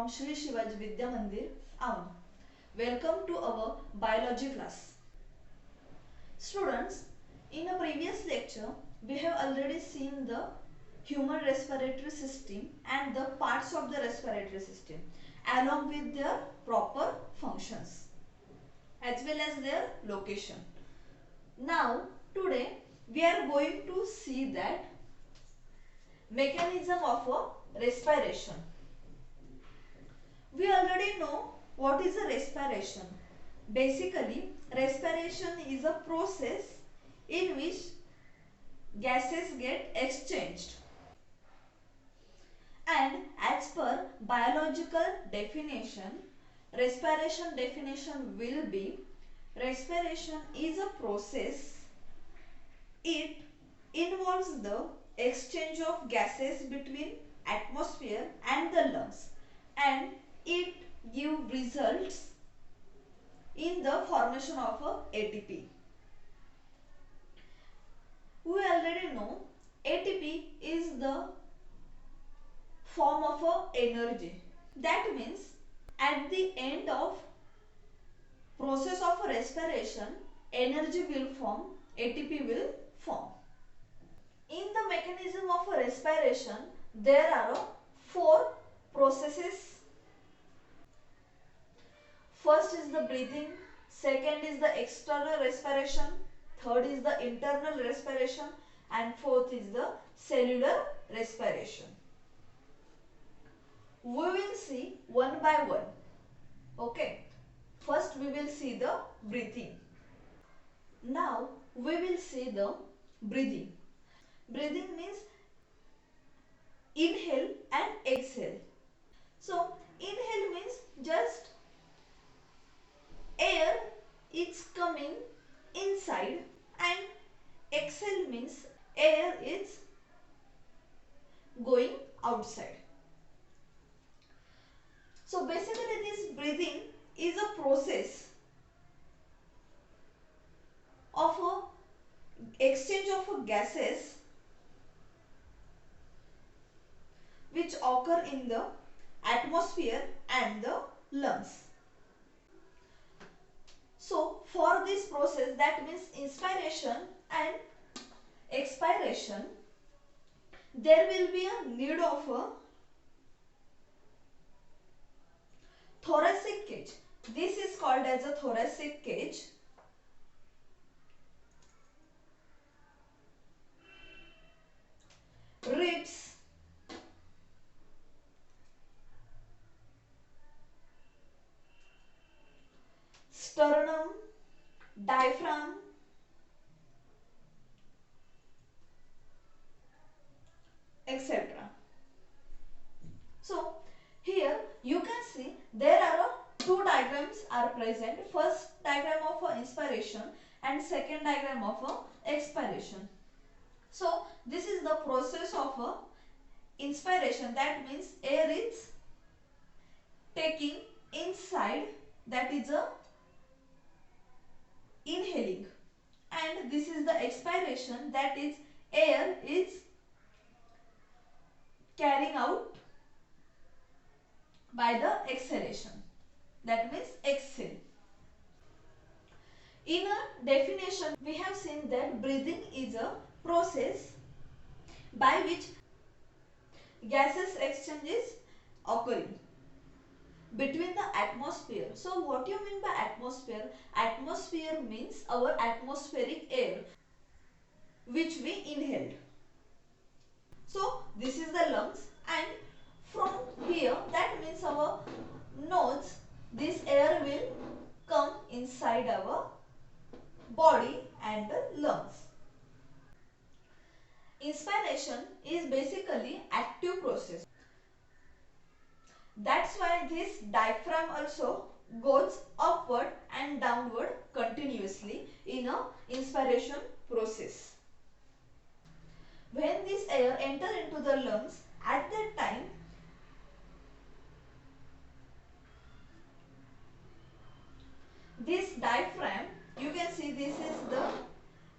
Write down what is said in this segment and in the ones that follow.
from Shri Shivaji Vidya Mandir, Aun. Welcome to our biology class. Students, in a previous lecture, we have already seen the human respiratory system and the parts of the respiratory system along with their proper functions as well as their location. Now, today we are going to see that mechanism of a respiration. We already know what is a respiration. Basically, respiration is a process in which gases get exchanged. And as per biological definition, respiration definition will be: respiration is a process. It involves the exchange of gases between atmosphere and the lungs, and it gives results in the formation of a ATP. We already know ATP is the form of a energy. That means at the end of process of a respiration, energy will form, ATP will form. In the mechanism of a respiration, there are 4 processes. First is the breathing, second is the external respiration, third is the internal respiration, and fourth is the cellular respiration. We will see one by one. Okay. First we will see the breathing. Now we will see the breathing. Breathing means inhale and exhale. So inhale means just air is coming inside, and exhale means air is going outside. So basically this breathing is a process of a exchange of gases which occur in the atmosphere and the lungs. So for this process, that means inspiration and expiration, there will be a need of a thoracic cage. This is called as a thoracic cage. Ribs, sternum, diaphragm, etc. So here you can see there are 2 diagrams are present. First diagram of inspiration and second diagram of expiration. So this is the process of inspiration. That means air is taking inside, that is a inhaling, and this is the expiration, that is air is carrying out by the exhalation, that means exhale. In a definition, we have seen that breathing is a process by which gases exchange is occurring between the atmosphere. So what you mean by atmosphere? Atmosphere means our atmospheric air which we inhaled. So this is the lungs, and from here, that means our nose, this air will come inside our body and the lungs. Inspiration is basically active process. That's why this diaphragm also goes upward and downward continuously in a inspiration process. When this air enter into the lungs, at that time this diaphragm, you can see this is the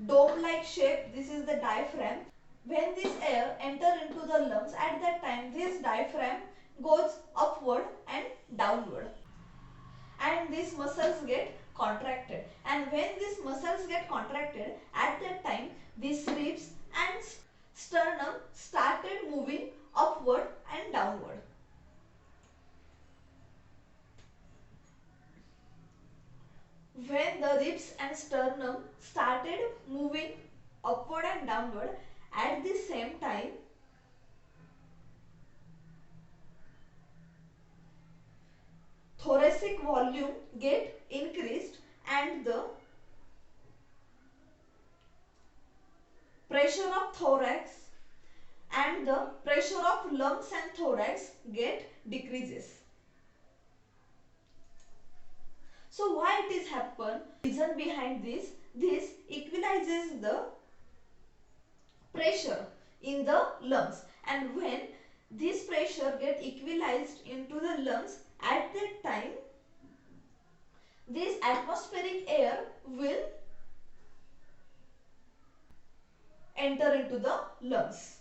dome-like shape, this is the diaphragm. When this air enter into the lungs, at that time this diaphragm goes upward and these muscles get contracted, and when these muscles get contracted, at that time these ribs and sternum started moving upward and downward. When the ribs and sternum started moving upward and downward, at the same time thoracic volume get increased and the pressure of thorax and the pressure of lungs and thorax get decreases. So why it is happen? Reason behind this equalizes the pressure in the lungs, and when this pressure get equalized into the lungs, at that time this atmospheric air will enter into the lungs,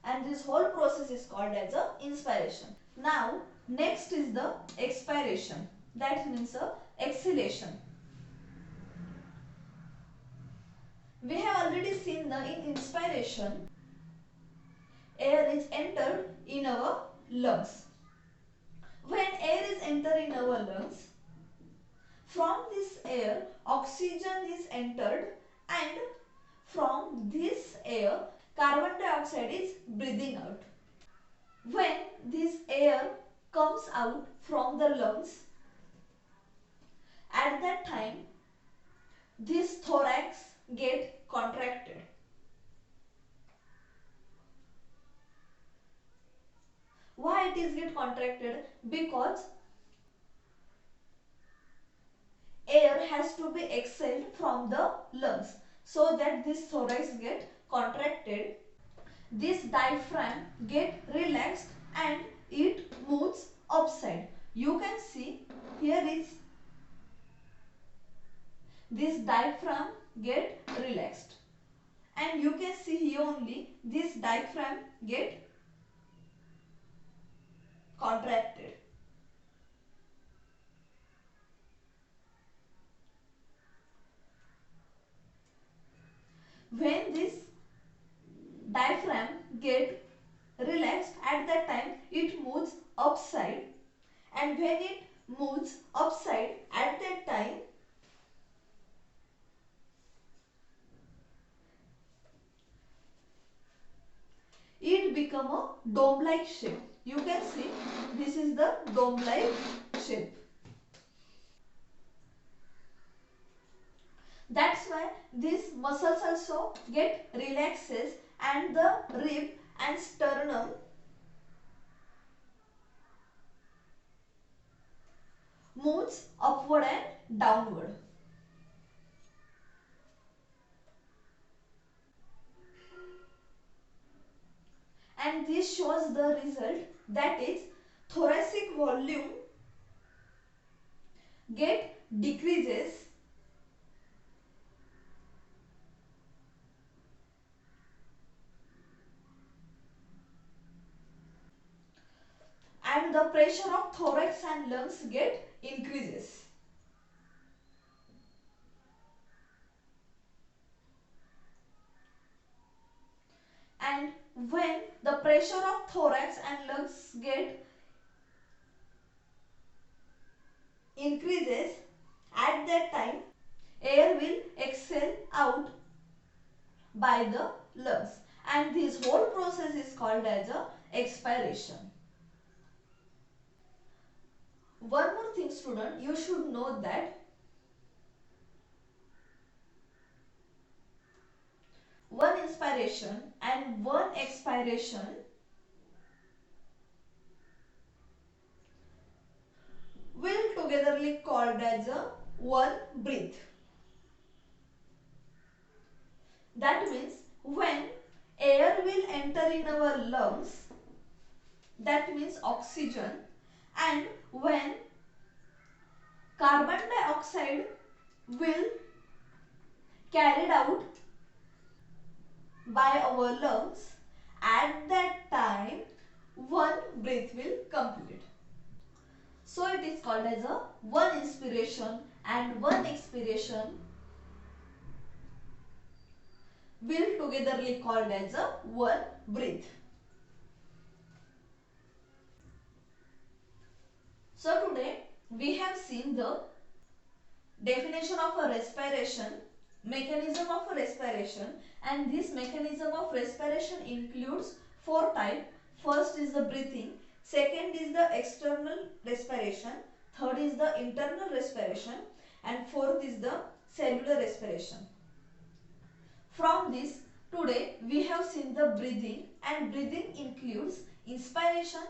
and this whole process is called as a inspiration. Now next is the expiration, that means a exhalation. We have already seen that in inspiration air is entered in our lungs. When air is entered in our lungs, from this air oxygen is entered, and from this air carbon dioxide is breathing out. When this air comes out from the lungs, at that time this thorax get contracted. Why it is get contracted? Because air has to be exhaled from the lungs, so that this thorax get contracted. This diaphragm get relaxed and it moves upside. You can see here is this diaphragm get relaxed, and you can see here only this diaphragm get contracted. When this diaphragm get relaxed, at that time it moves upside, and when it moves upside, at that time it become a dome like shape. You can see this is the dome like shape. That's why these muscles also get relaxes, and the rib and sternum moves upward and downward. And this shows the result, that is thoracic volume get decreases and the pressure of thorax and lungs get increases. And when the pressure of thorax and lungs get increases, at that time air will exhale out by the lungs, and this whole process is called as a expiration. One more thing, student, you should know that one inspiration and one expiration will togetherly called as a one breath. That means when air will enter in our lungs, that means oxygen, and when carbon dioxide will carried out by our lungs, at that time one breath will complete. So it is called as a one inspiration and one expiration will togetherly called as a one breath. So today we have seen the definition of a respiration, mechanism of a respiration, and this mechanism of respiration includes four types. First is the breathing, second is the external respiration, third is the internal respiration, and fourth is the cellular respiration. From this, today we have seen the breathing, and breathing includes inspiration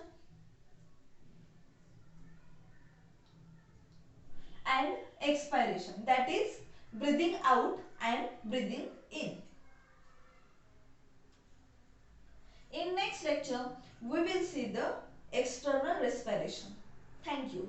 and expiration, that is breathing out and breathing in. In next lecture, we will see the external respiration. Thank you.